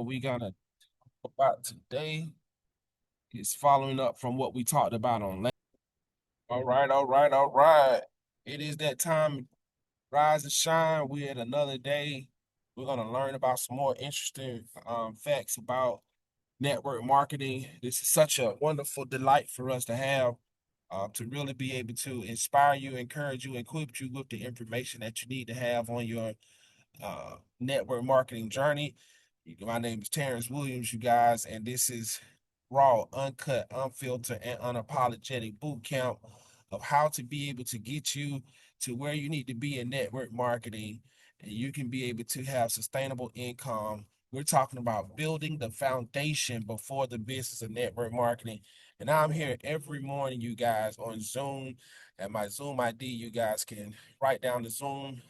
what we gonna talk about today is following up from what we talked about on last. All right, all right, all right. It is that time, rise and shine. We're at another day. We're gonna learn about some more interesting facts about network marketing. This is such a wonderful delight for us to really be able to inspire you, encourage you, equip you with the information that you need to have on your network marketing journey. My name is Terrence Williams, you guys, and this is raw, uncut, unfiltered, and unapologetic boot camp of how to be able to get you to where you need to be in network marketing, and you can be able to have sustainable income. We're talking about building the foundation before the business of network marketing. And I'm here every morning, you guys, on Zoom. At my Zoom ID, you guys can write down the Zoom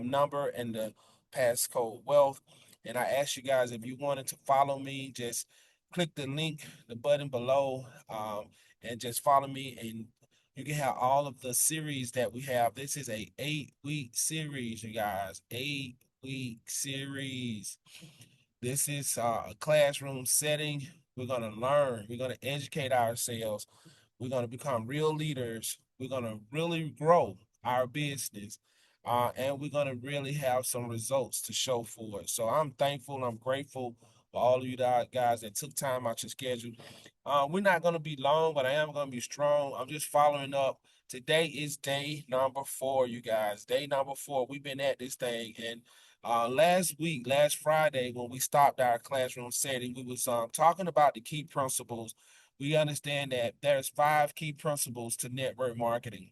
number and the passcode wealth. And I asked you guys if you wanted to follow me, just click the link, the button below, and just follow me. And you can have all of the series that we have. This is a 8-week series, you guys. 8-week series. This is a classroom setting. We're gonna learn. We're gonna educate ourselves. We're going to become real leaders. We're going to really grow our business. And we're going to really have some results to show for it. So I'm thankful. I'm grateful for all of you guys that took time out your schedule. We're not going to be long, but I am going to be strong. I'm just following up. Today is day number 4, you guys. Day number 4. We've been at this thing. And last week, last Friday, when we stopped our classroom setting, we was talking about the key principles. We understand that there's 5 key principles to network marketing,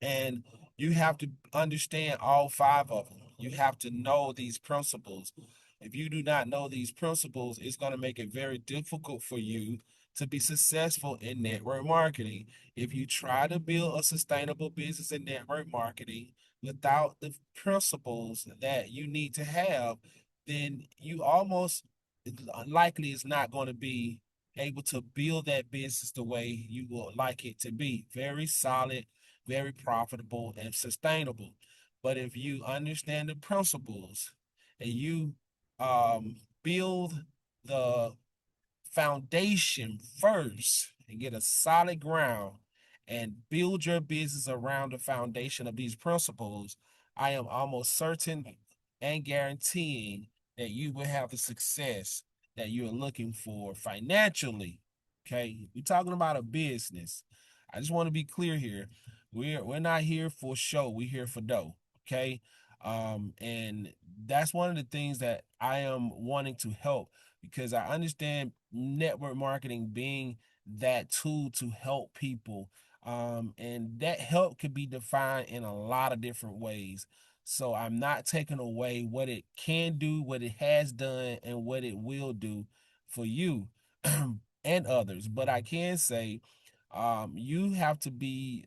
and you have to understand all 5 of them. You have to know these principles. If you do not know these principles, it's going to make it very difficult for you to be successful in network marketing. If you try to build a sustainable business in network marketing without the principles that you need to have, then you almost likely is not going to be able to build that business the way you would like it to be. Very solid, very profitable, and sustainable. But if you understand the principles and you build the foundation first and get a solid ground and build your business around the foundation of these principles, I am almost certain and guaranteeing that you will have the success that you're looking for financially. Okay, we're talking about a business. I just want to be clear here. We're not here for show. We're here for dough. Okay, and that's one of the things that I am wanting to help, because I understand network marketing being that tool to help people. And that help could be defined in a lot of different ways. So I'm not taking away what it can do, what it has done, and what it will do for you and others. But I can say you have to be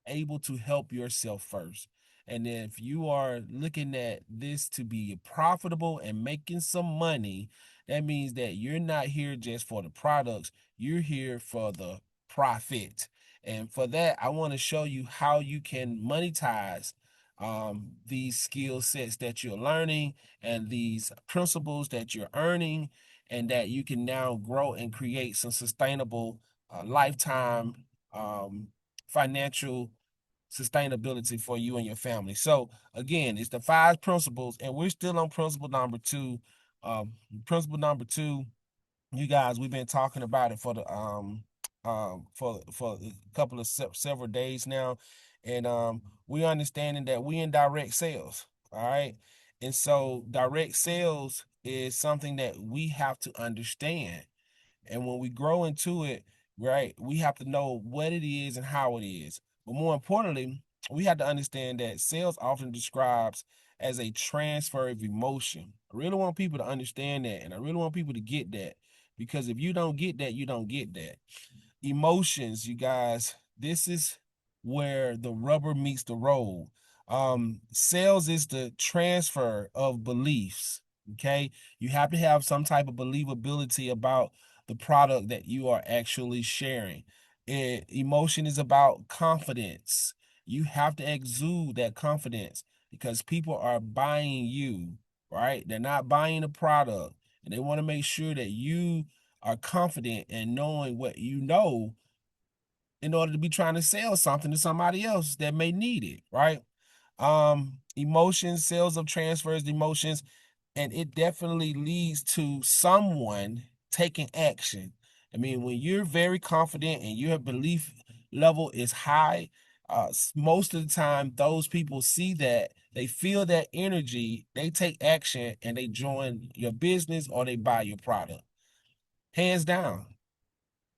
able to help yourself first. And if you are looking at this to be profitable and making some money, that means that you're not here just for the products, you're here for the profit. And for that, I want to show you how you can monetize these skill sets that you're learning and these principles that you're earning, and that you can now grow and create some sustainable lifetime financial sustainability for you and your family. So again, it's the 5 principles, and we're still on principle number 2. Principle number 2, you guys, we've been talking about it for the for a couple of several days now, and we're understanding that we in direct sales. All right, and so direct sales is something that we have to understand, and when we grow into it, right, we have to know what it is and how it is. But more importantly, we have to understand that sales often describes as a transfer of emotion. I really want people to understand that, and I really want people to get that, because if you don't get that, you don't get that. Emotions, you guys, this is where the rubber meets the road. Sales is the transfer of beliefs. Okay, you have to have some type of believability about the product that you are actually sharing. Emotion is about confidence. You have to exude that confidence, because people are buying you, right? They're not buying the product. and they want to make sure that you are confident in knowing what you know in order to be trying to sell something to somebody else that may need it, right? Emotions, sales of transfers, emotions, and it definitely leads to someone taking action. I mean, when you're very confident and your belief level is high, most of the time those people see that, they feel that energy, they take action and they join your business or they buy your product. Hands down.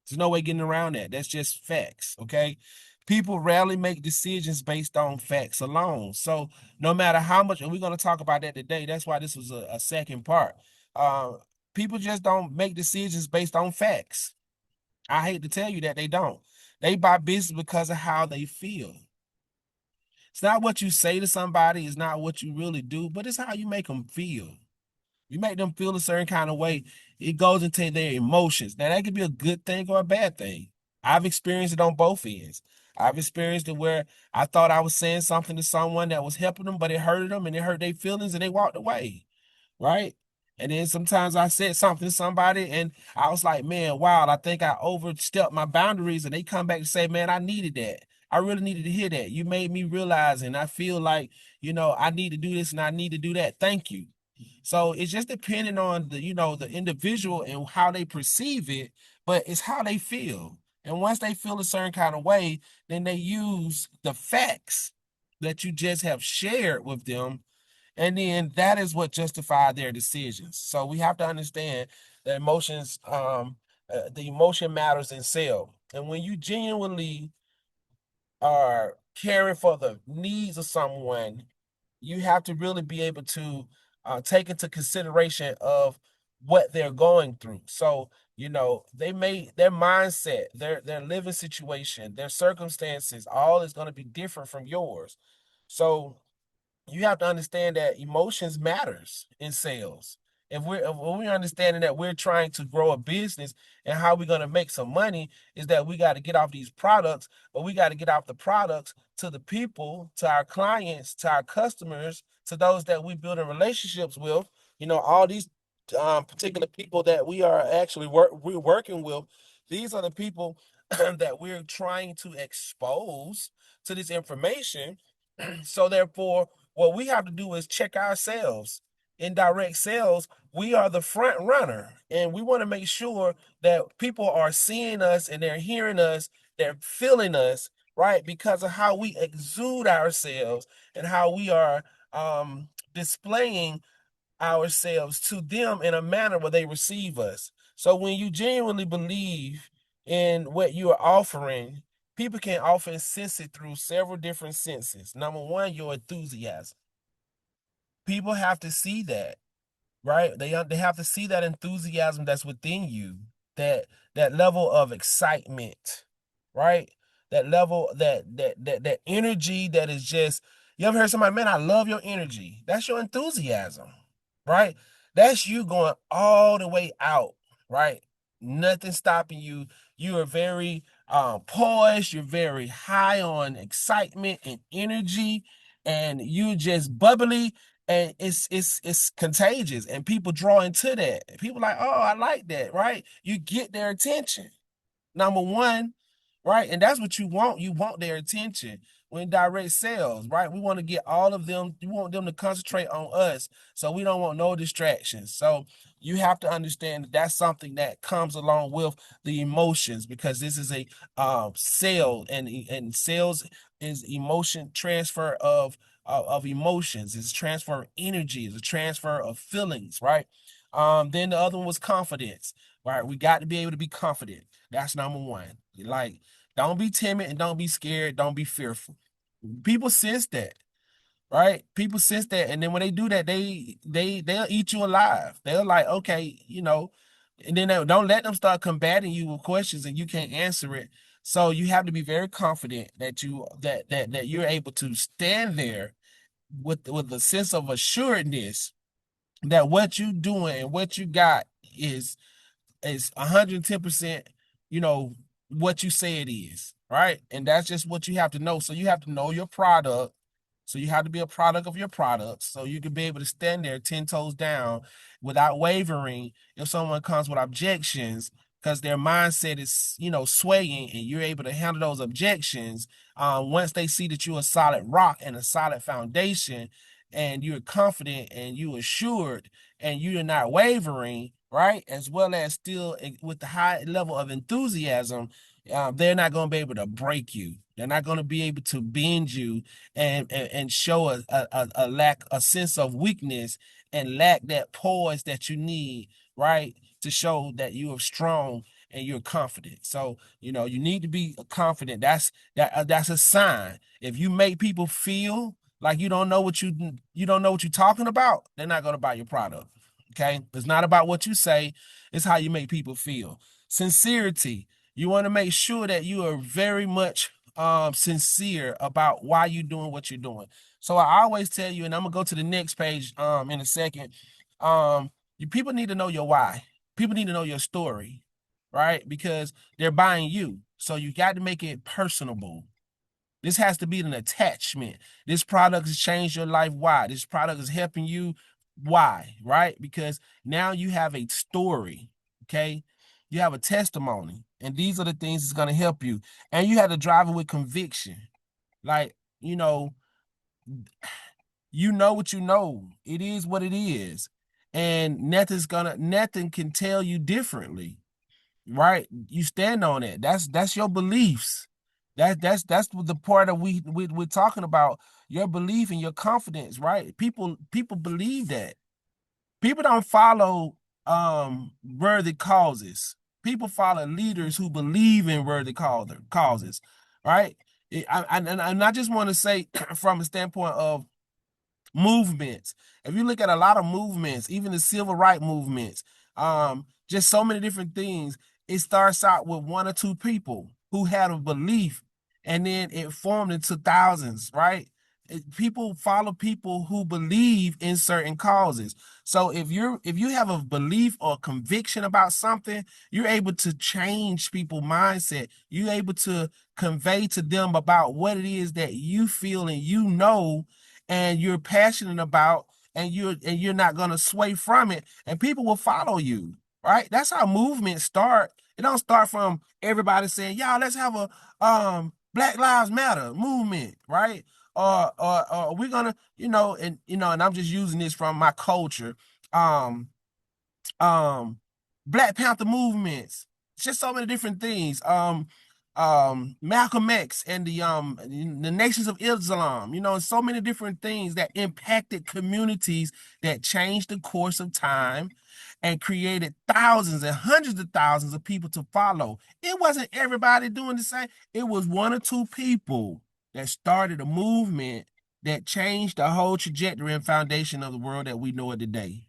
There's no way getting around that. That's just facts, okay? People rarely make decisions based on facts alone. So no matter how much, and we're going to talk about that today. That's why this was a second part. Uh, People just don't make decisions based on facts. I hate to tell you that they don't. They buy business because of how they feel. It's not what you say to somebody, it's not what you really do, but it's how you make them feel. You make them feel a certain kind of way, it goes into their emotions. Now, that could be a good thing or a bad thing. I've experienced it on both ends. I've experienced it where I thought I was saying something to someone that was helping them, but it hurted them and it hurt their feelings and they walked away. Right. And then sometimes I said something to somebody and I was like, man, wow, I think I overstepped my boundaries. And they come back and say, man, I needed that. I really needed to hear that. You made me realize, and I feel like, I need to do this and I need to do that. Thank you. So it's just depending on the individual and how they perceive it, but it's how they feel. And once they feel a certain kind of way, then they use the facts that you just have shared with them, and then that is what justified their decisions. So we have to understand that the emotion matters in sale. And when you genuinely are caring for the needs of someone, you have to really be able to take into consideration of what they're going through. So, they may their mindset, their living situation, their circumstances, all is going to be different from yours. So you have to understand that emotions matters in sales. If we're understanding that we're trying to grow a business and how we're going to make some money is that we got to get off these products, but we got to get off the products to the people, to our clients, to our customers, to those that we building relationships with. All these particular people that we are actually we're working with. These are the people that we're trying to expose to this information. So therefore, what we have to do is check ourselves. In direct sales, we are the front runner, and we want to make sure that people are seeing us and they're hearing us, they're feeling us, right? Because of how we exude ourselves and how we are displaying ourselves to them in a manner where they receive us. So when you genuinely believe in what you are offering, people can often sense it through several different senses. Number one, your enthusiasm. People have to see that, right? They have to see that enthusiasm that's within you, that that level of excitement, right? That level, that energy that is just. You ever heard somebody, man, I love your energy. That's your enthusiasm, right? That's you going all the way out, right? Nothing stopping you. You are very poised. You're very high on excitement and energy, and you just bubbly, and it's contagious, and people draw into that. People like, oh, I like that, right? You get their attention. Number one, right? And that's what you want. You want their attention when direct sales, right? We want to get all of them. You want them to concentrate on us. So we don't want no distractions. So you have to understand that that's something that comes along with the emotions, because this is a sale, and sales is emotion transfer of emotions. It's transfer of energy. It's a transfer of feelings, right? Then the other one was confidence, right? We got to be able to be confident. That's number one. Like, don't be timid and don't be scared. Don't be fearful. People sense that, right? People sense that, and then when they do that, they'll eat you alive. They're like, okay, and then don't let them start combating you with questions and you can't answer it. So you have to be very confident that you're able to stand there with a sense of assuredness that what you doing and what you got is 110%, you know, what you say it is, right? And that's just what you have to know. So you have to know your product So you have to be a product of your products. So you can be able to stand there 10 toes down without wavering if someone comes with objections, because their mindset is, swaying, and you're able to handle those objections. Once they see that you're a solid rock and a solid foundation, and you're confident and you're assured and you're not wavering, right? As well as still with the high level of enthusiasm, they're not going to be able to break you. They're not going to be able to bend you and show a lack, a sense of weakness, and lack that poise that you need, right? To show that you are strong and you're confident. So, you need to be confident. That's a sign. If you make people feel like you don't know what you're talking about, they're not going to buy your product. Okay? It's not about what you say, it's how you make people feel. Sincerity. You want to make sure that you are very much sincere about why you're doing what you're doing. So I always tell you, and I'm gonna go to the next page in a second. You people need to know your why. People need to know your story, right? Because they're buying you. So you got to make it personable. This has to be an attachment. This product has changed your life. Why? This product is helping you. Why? Right? Because now you have a story. Okay. You have a testimony. And these are the things that's going to help you. And you have to drive it with conviction. Like, you know what you know. It is what it is. And nothing can tell you differently. Right? You stand on it. That's your beliefs. That's the part that we're talking about. Your belief and your confidence, right? People believe that. People don't follow worthy causes. People follow leaders who believe in worthy causes, right? And I just want to say from a standpoint of movements. If you look at a lot of movements, even the civil rights movements, just so many different things, it starts out with one or two people who had a belief, and then it formed into thousands, right? People follow people who believe in certain causes. So if you have a belief or conviction about something, you're able to change people's mindset. You're able to convey to them about what it is that you feel and and you're passionate about, and you're not going to sway from it, and people will follow you, right? That's how movements start. It don't start from everybody saying, y'all, let's have a Black Lives Matter movement, right? Or we're gonna, and I'm just using this from my culture. um um Black Panther movements, just so many different things. Malcolm X and the Nations of Islam, so many different things that impacted communities, that changed the course of time and created thousands and hundreds of thousands of people to follow. It wasn't everybody doing the same. It was one or two people that started a movement that changed the whole trajectory and foundation of the world that we know it today.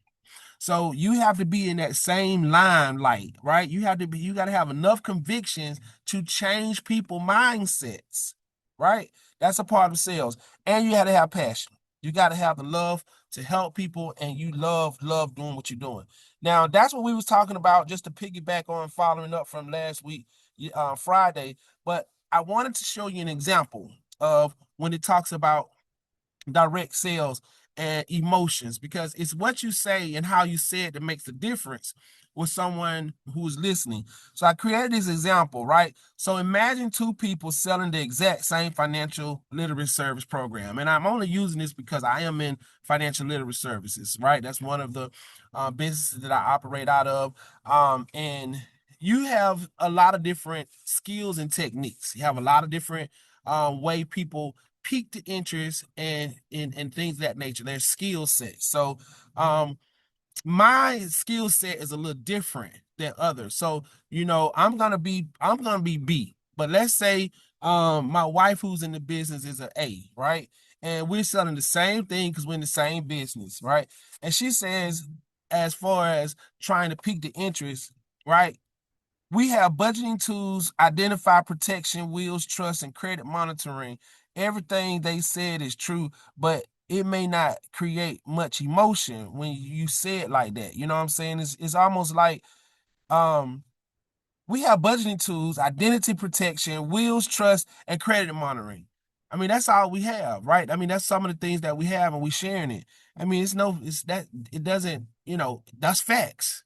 So you have to be in that same limelight, right? You got to have enough convictions to change people mindsets, right? That's a part of sales. And you got to have passion. You got to have the love to help people, and you love doing what you're doing. Now, that's what we was talking about, just to piggyback on following up from last week, Friday. But I wanted to show you an example of when it talks about direct sales and emotions, because it's what you say and how you say it that makes the difference with someone who's listening. So I created this example, right? So imagine two people selling the exact same financial literacy service program. And I'm only using this because I am in financial literacy services, right? That's one of the businesses that I operate out of. And you have a lot of different skills and techniques. You have a lot of different way people pique the interest and things of that nature, their skill set. So my skill set is a little different than others. So, I'm gonna be B. But let's say my wife who's in the business is an A, right? And we're selling the same thing because we're in the same business, right? And she says, as far as trying to pique the interest, right? We have budgeting tools, identify protection, wheels, trust, and credit monitoring. Everything they said is true, but it may not create much emotion when you say it like that. You know what I'm saying? It's almost like um we have budgeting tools, identity protection, wheels, trust, and credit monitoring. I mean, that's all we have, right? I mean, that's some of the things that we have and we sharing it. I mean, it's that it doesn't, that's facts.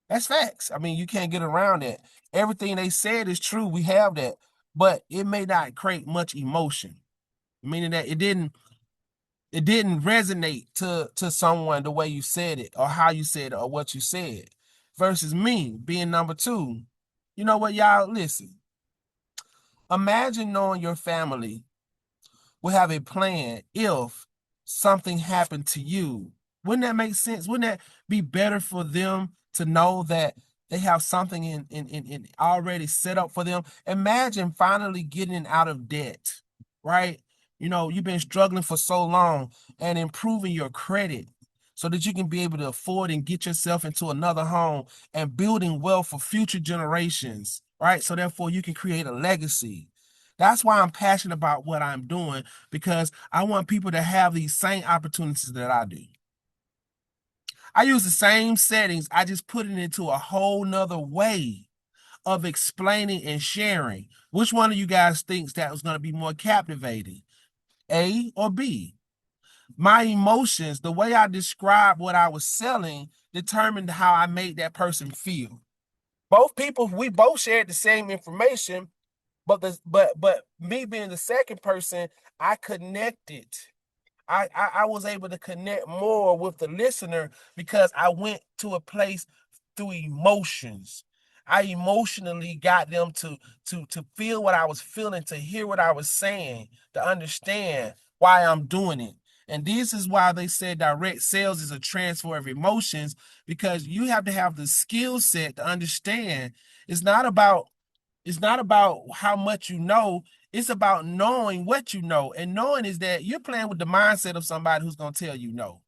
That's facts. I mean, you can't get around that. Everything they said is true. We have that, but it may not create much emotion, meaning that it didn't resonate to someone the way you said it or how you said it or what you said. Versus me being number two. You know what, y'all? Listen. Imagine knowing your family will have a plan if something happened to you. Wouldn't that make sense? Wouldn't that be better for them to know that they have something in already set up for them? Imagine finally getting out of debt, right? You've been struggling for so long and improving your credit so that you can be able to afford and get yourself into another home and building wealth for future generations, right? So therefore you can create a legacy. That's why I'm passionate about what I'm doing because I want people to have these same opportunities that I do. I use the same settings, I just put it into a whole nother way of explaining and sharing. Which one of you guys thinks that was going to be more captivating? A or B? My emotions, the way I described what I was selling, determined how I made that person feel. Both people, we both shared the same information, but me being the second person, I connected. I was able to connect more with the listener because I went to a place through emotions. I emotionally got them to feel what I was feeling, to hear what I was saying, to understand why I'm doing it. And this is why they said direct sales is a transfer of emotions, because you have to have the skill set to understand. It's not about it's not about how much you know. It's about knowing what you know. And knowing is that you're playing with the mindset of somebody who's going to tell you no.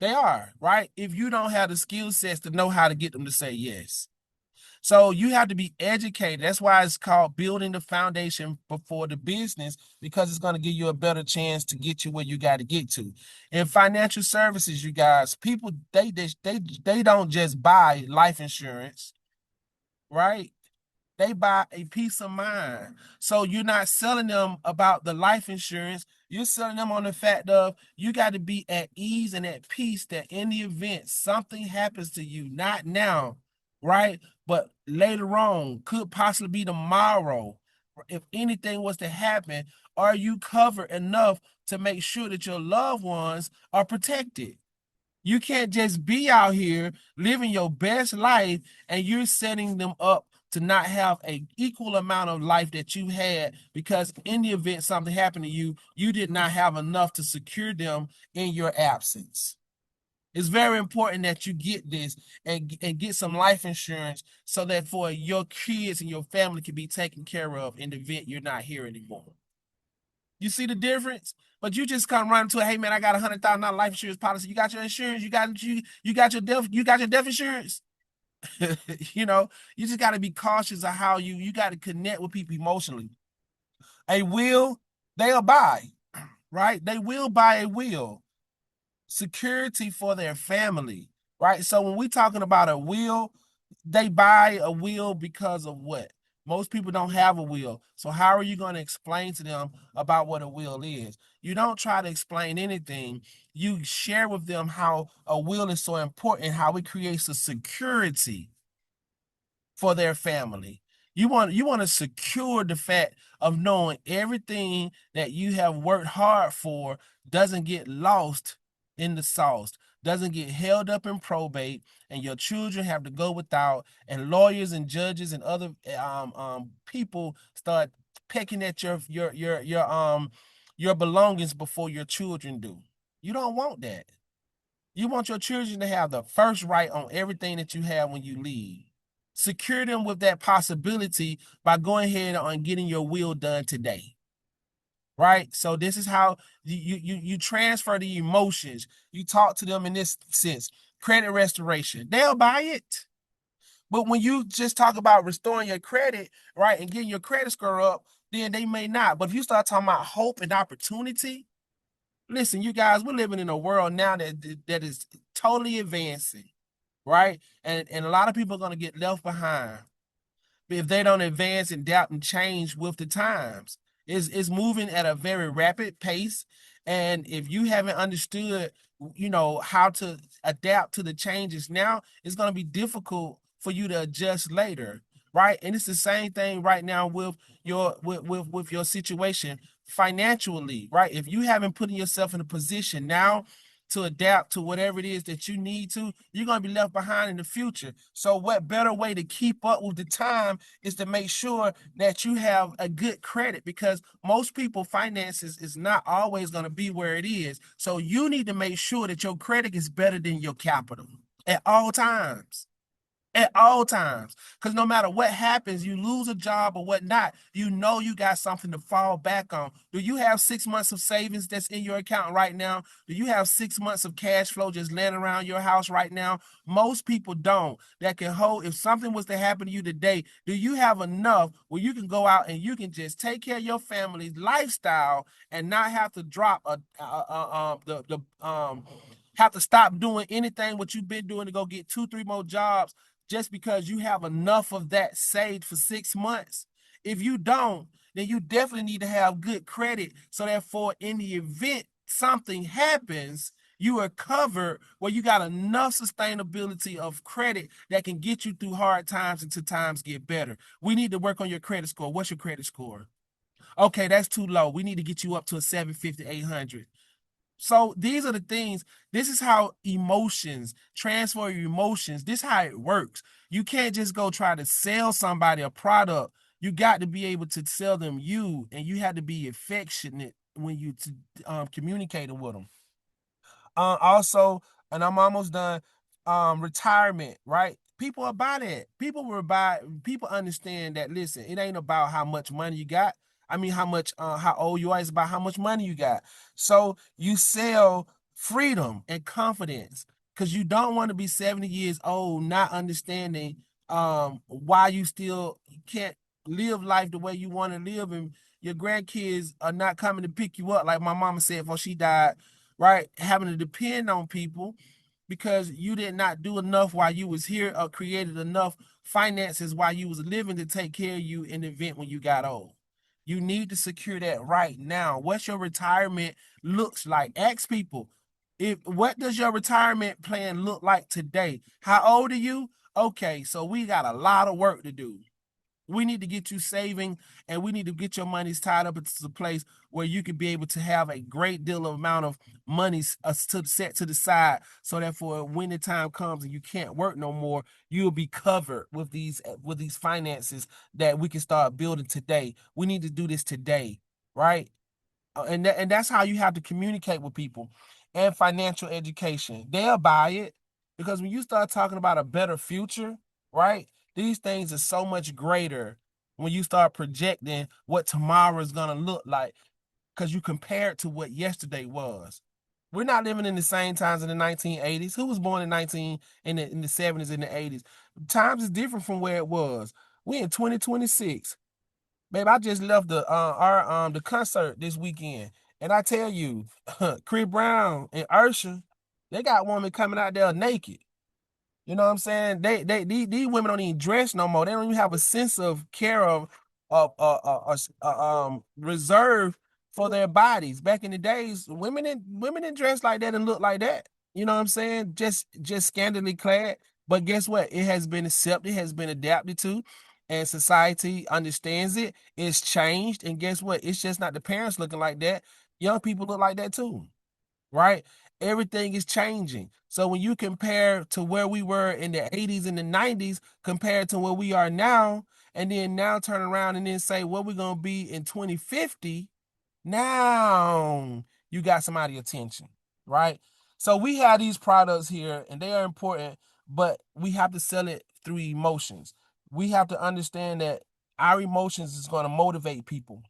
They are, right? If you don't have the skill sets to know how to get them to say yes. So you have to be educated. That's why it's called building the foundation before the business, because it's going to give you a better chance to get you where you got to get to. In financial services, you guys, people they don't just buy life insurance, right? They buy a peace of mind. So you're not selling them about the life insurance. You're selling them on the fact of you got to be at ease and at peace that in the event something happens to you, not now, right? But later on, could possibly be tomorrow. If anything was to happen, are you covered enough to make sure that your loved ones are protected? You can't just be out here living your best life and you're setting them up to not have a equal amount of life that you had, because in the event something happened to you, you did not have enough to secure them in your absence. It's very important that you get this and get some life insurance so that for your kids and your family can be taken care of in the event you're not here anymore. You see the difference? But you just come running to, hey man, I got $100,000 life insurance policy. You got your insurance. You got your death insurance. you know, you just got to be cautious of how you got to connect with people emotionally. A will, they'll buy, right? They will buy a will, security for their family, right? So when we talking about a will, they buy a will because of what? Most people don't have a will. So how are you going to explain to them about what a will is? You don't try to explain anything. You share with them how a will is so important, how it creates a security for their family. You want to secure the fact of knowing everything that you have worked hard for doesn't get lost in the sauce, doesn't get held up in probate, and your children have to go without, and lawyers and judges and other people start pecking at your belongings before your children do. You don't want that. You want your children to have the first right on everything that you have when you leave. Secure them with that possibility by going ahead and getting your will done today. Right? So this is how you transfer the emotions. You talk to them in this sense. Credit restoration. They'll buy it. But when you just talk about restoring your credit, right, and getting your credit score up, then they may not. But if you start talking about hope and opportunity, listen, you guys, we're living in a world now that is totally advancing, right? And a lot of people are going to get left behind if they don't advance and adapt and change with the times. is moving at a very rapid pace. And if you haven't understood, how to adapt to the changes now, it's going to be difficult for you to adjust later, right? And it's the same thing right now with with your situation financially, right? If you haven't put yourself in a position now to adapt to whatever it is that you need to, you're going to be left behind in the future. So, what better way to keep up with the time is to make sure that you have a good credit, because most people finances is not always going to be where it is. So, you need to make sure that your credit is better than your capital at all times, at all times. Because no matter what happens, you lose a job or whatnot, you got something to fall back on. Do you have 6 months of savings that's in your account right now? Do you have 6 months of cash flow just laying around your house right now? Most people don't. That can hold, if something was to happen to you today, do you have enough where you can go out and you can just take care of your family's lifestyle and not have to drop the have to stop doing anything what you've been doing to go get two, three more jobs just because you have enough of that saved for 6 months? If you don't, then you definitely need to have good credit so that for in the event something happens, you are covered where you got enough sustainability of credit that can get you through hard times until times get better. We need to work on your credit score. What's your credit score? Okay, that's too low. We need to get you up to a 750, 800. So these are the things. This is how emotions transfer your emotions. This is how it works. You can't just go try to sell somebody a product. You got to be able to sell them you, and you have to be affectionate when you communicating with them. Also, and I'm almost done. Retirement, right? People are about it. People will buy. People understand that. Listen, it ain't about how much money you got. I mean, how old you are. It's about how much money you got. So you sell freedom and confidence because you don't want to be 70 years old not understanding why you still can't live life the way you want to live, and your grandkids are not coming to pick you up like my mama said before she died, right? Having to depend on people because you did not do enough while you was here or created enough finances while you was living to take care of you in the event when you got old. You need to secure that right now. What's your retirement looks like? Ask people, if what does your retirement plan look like today? How old are you? Okay, so we got a lot of work to do. We need to get you saving, and we need to get your monies tied up into a place where you can be able to have a great deal of amount of money set to the side so that for when the time comes and you can't work no more, you'll be covered with these finances that we can start building today. We need to do this today, right? And that's how you have to communicate with people. And financial education, they'll buy it, because when you start talking about a better future, right, these things are so much greater when you start projecting what tomorrow is going to look like, because you compare it to what yesterday was. We're not living in the same times in the 1980s. Who was born in 19 in the 70s and the 80s? Times is different from where it was. We in 2026. Babe, I just left the concert this weekend, and I tell you, Chris Brown and Usher, they got women coming out there naked. You know what I'm saying? These women don't even dress no more. They don't even have a sense of care of reserve for their bodies. Back in the days, women didn't dress like that and look like that. You know what I'm saying? Just scantily clad. But guess what? It has been accepted, has been adapted to, and society understands it. It's changed, and guess what? It's just not the parents looking like that. Young people look like that too, right? Everything is changing. So when you compare to where we were in the 80s and the 90s compared to where we are now, and then now turn around and then say what we're going to be in 2050, now you got somebody attention, right? So we have these products here and they are important, but we have to sell it through emotions. We have to understand that our emotions is going to motivate people.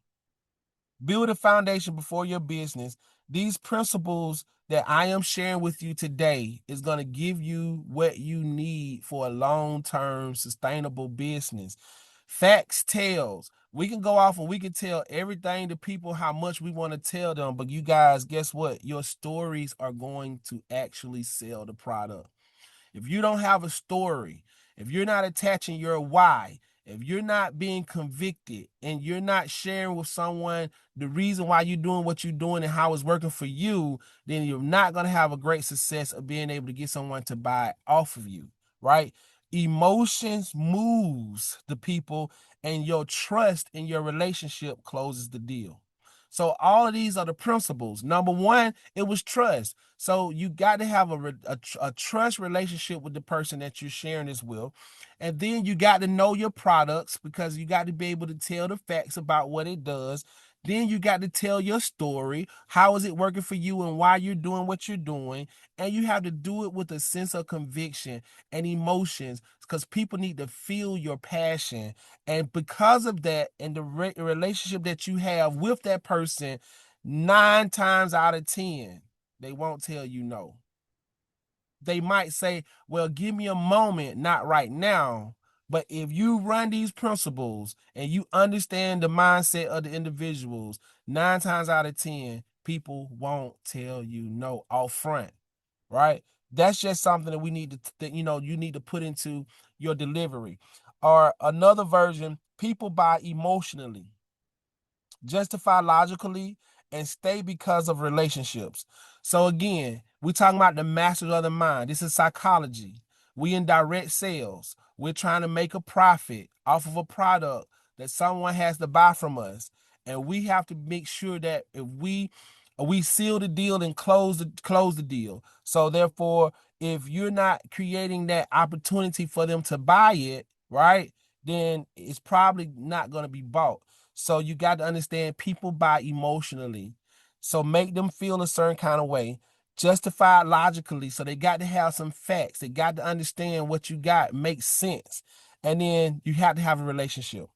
Build a foundation before your business. These principles that I am sharing with you today is going to give you what you need for a long-term sustainable business. Facts tells. We can go off and we can tell everything to people how much we want to tell them, but you guys, guess what? Your stories are going to actually sell the product. If you don't have a story, if you're not attaching your why, If you're not being convicted and you're not sharing with someone the reason why you're doing what you're doing and how it's working for you, then you're not going to have a great success of being able to get someone to buy off of you, right? Emotions moves the people, and your trust in your relationship closes the deal. So all of these are the principles. Number one, it was trust. So you got to have a trust relationship with the person that you're sharing this with. And then you got to know your products, because you got to be able to tell the facts about what it does. Then you got to tell your story. How is it working for you and why you're doing what you're doing? And you have to do it with a sense of conviction and emotions, because people need to feel your passion. And because of that, and the relationship that you have with that person, 9 times out of 10, they won't tell you no. They might say, well, give me a moment, not right now. But if you run these principles and you understand the mindset of the individuals, 9 times out of 10, people won't tell you no off front, right? That's just something that we need to, you need to put into your delivery. Or another version, people buy emotionally, justify logically, and stay because of relationships. So again, we're talking about the masters of the mind. This is psychology. We in direct sales. We're trying to make a profit off of a product that someone has to buy from us. And we have to make sure that if we seal the deal and close the deal. So therefore, if you're not creating that opportunity for them to buy it, right, then it's probably not going to be bought. So you got to understand, people buy emotionally. So make them feel a certain kind of way. Justify it logically. So they got to have some facts. They got to understand what you got makes sense. And then you have to have a relationship.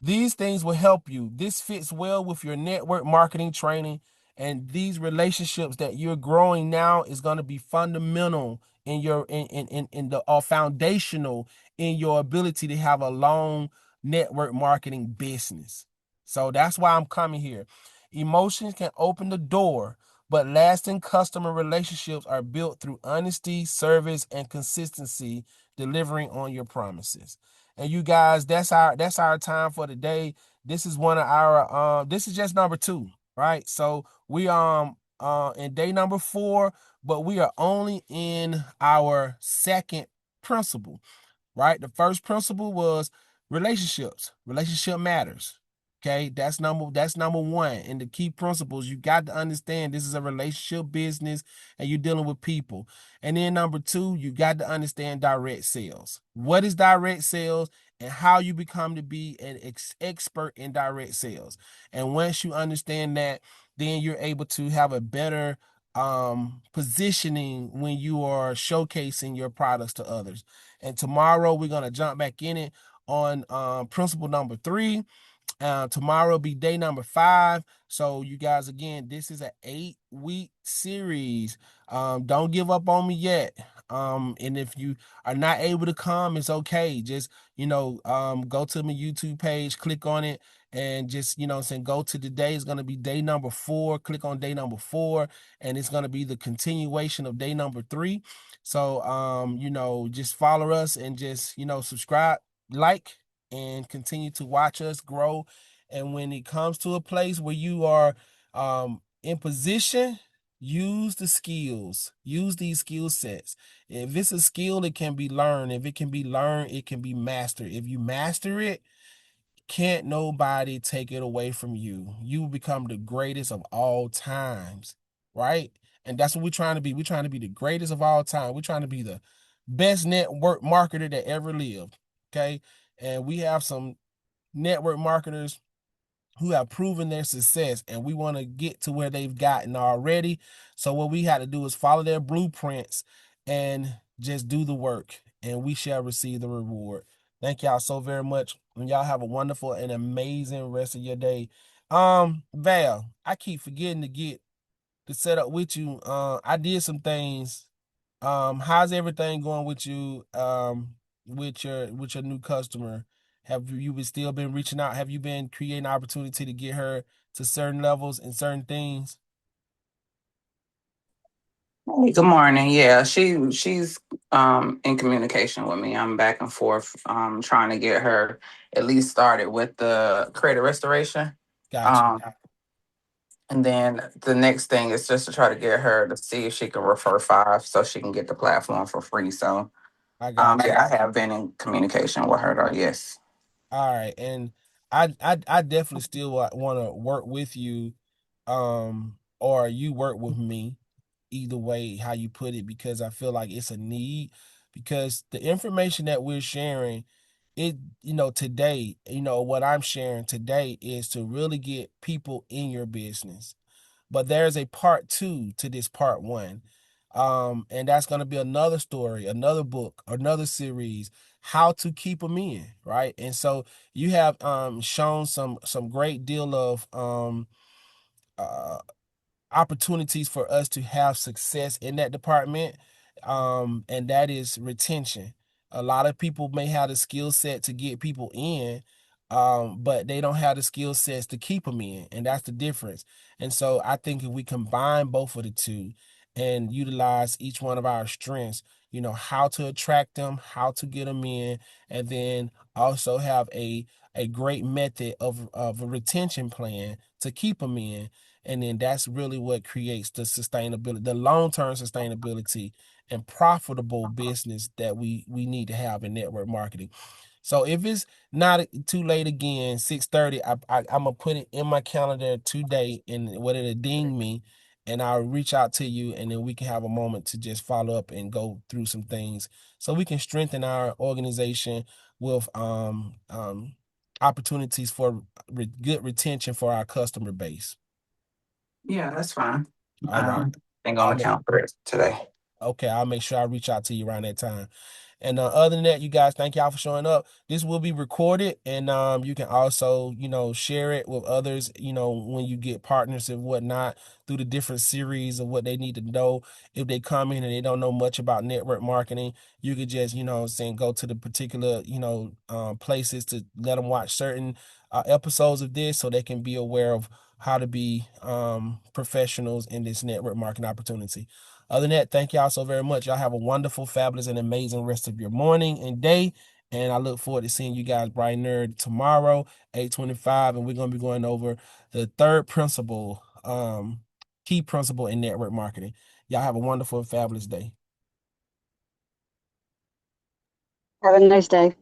These things will help you. This fits well with your network marketing training, and these relationships that you're growing now is going to be fundamental in your in the foundational in your ability to have a long network marketing business. So that's why I'm coming here. Emotions can open the door, but lasting customer relationships are built through honesty, service, and consistency, delivering on your promises. And you guys, that's our time for today. This is one of our this is just number 2, right? So we in day number 4, but we are only in our second principle, right? The first principle was relationships. Relationship matters. Okay, that's number 1. And the key principles, you got to understand this is a relationship business and you're dealing with people. And then number 2, you got to understand direct sales. What is direct sales and how you become to be an expert in direct sales. And once you understand that, then you're able to have a better positioning when you are showcasing your products to others. And tomorrow we're going to jump back in it on principle number 3. Tomorrow will be day number 5. So you guys, again, this is an 8-week series. Don't give up on me yet. And if you are not able to come, it's okay. Just, go to my YouTube page, click on it, and just, saying, go to today. It's going to be day number 4. Click on day number 4, and it's going to be the continuation of day number 3. So, just follow us and just, subscribe, like, and continue to watch us grow. And when it comes to a place where you are in position, use the skills, use these skill sets. If it's a skill, it can be learned. If it can be learned, it can be mastered. If you master it, can't nobody take it away from you. You become the greatest of all times, right? And that's what we're trying to be. We're trying to be the greatest of all time. We're trying to be the best network marketer that ever lived. Okay. And we have some network marketers who have proven their success, and we want to get to where they've gotten already. So what we had to do is follow their blueprints and just do the work, and we shall receive the reward. Thank y'all so very much, and y'all have a wonderful and amazing rest of your day. Val, I keep forgetting to set up with you. I did some things. How's everything going with you? With your new customer? Have you still been reaching out? Have you been creating opportunity to get her to certain levels and certain things? Hey, good morning. Yeah, she's in communication with me. I'm back and forth trying to get her at least started with the credit restoration. Got you. Um and then the next thing is just to try to get her to see if she can refer five so she can get the platform for free. So I got you. yeah, I have been in communication with her though, yes. All right, and I definitely still want to work with you, or you work with me, either way how you put it, because I feel like it's a need, because the information that we're sharing, it today, what I'm sharing today is to really get people in your business. But there's a part two to this part one. And that's going to be another story, another book, another series, how to keep them in, right? And so you have shown some great deal of uh opportunities for us to have success in that department, and that is retention. A lot of people may have the skill set to get people in, but they don't have the skill sets to keep them in, and that's the difference. And so I think if we combine both of the two and utilize each one of our strengths, how to attract them, how to get them in, and then also have a great method of a retention plan to keep them in, and then that's really what creates the sustainability, the long-term sustainability and profitable business that we need to have in network marketing. So if it's not too late again, 6:30, I'm gonna put it in my calendar today, and what it'll ding me, and I'll reach out to you, and then we can have a moment to just follow up and go through some things so we can strengthen our organization with opportunities for good retention for our customer base. Yeah, that's fine. All right. Think on I'll the make count for it today. Okay, I'll make sure I reach out to you around that time. And other than that, you guys, thank y'all for showing up. This will be recorded, and you can also, share it with others, when you get partners and whatnot through the different series of what they need to know. If they come in and they don't know much about network marketing, you could just, saying go to the particular, places to let them watch certain episodes of this so they can be aware of how to be professionals in this network marketing opportunity. Other than that, thank y'all so very much. Y'all have a wonderful, fabulous, and amazing rest of your morning and day. And I look forward to seeing you guys bright and nerd tomorrow, 8:25. And we're gonna be going over the third principle, key principle in network marketing. Y'all have a wonderful and fabulous day. Have a nice day.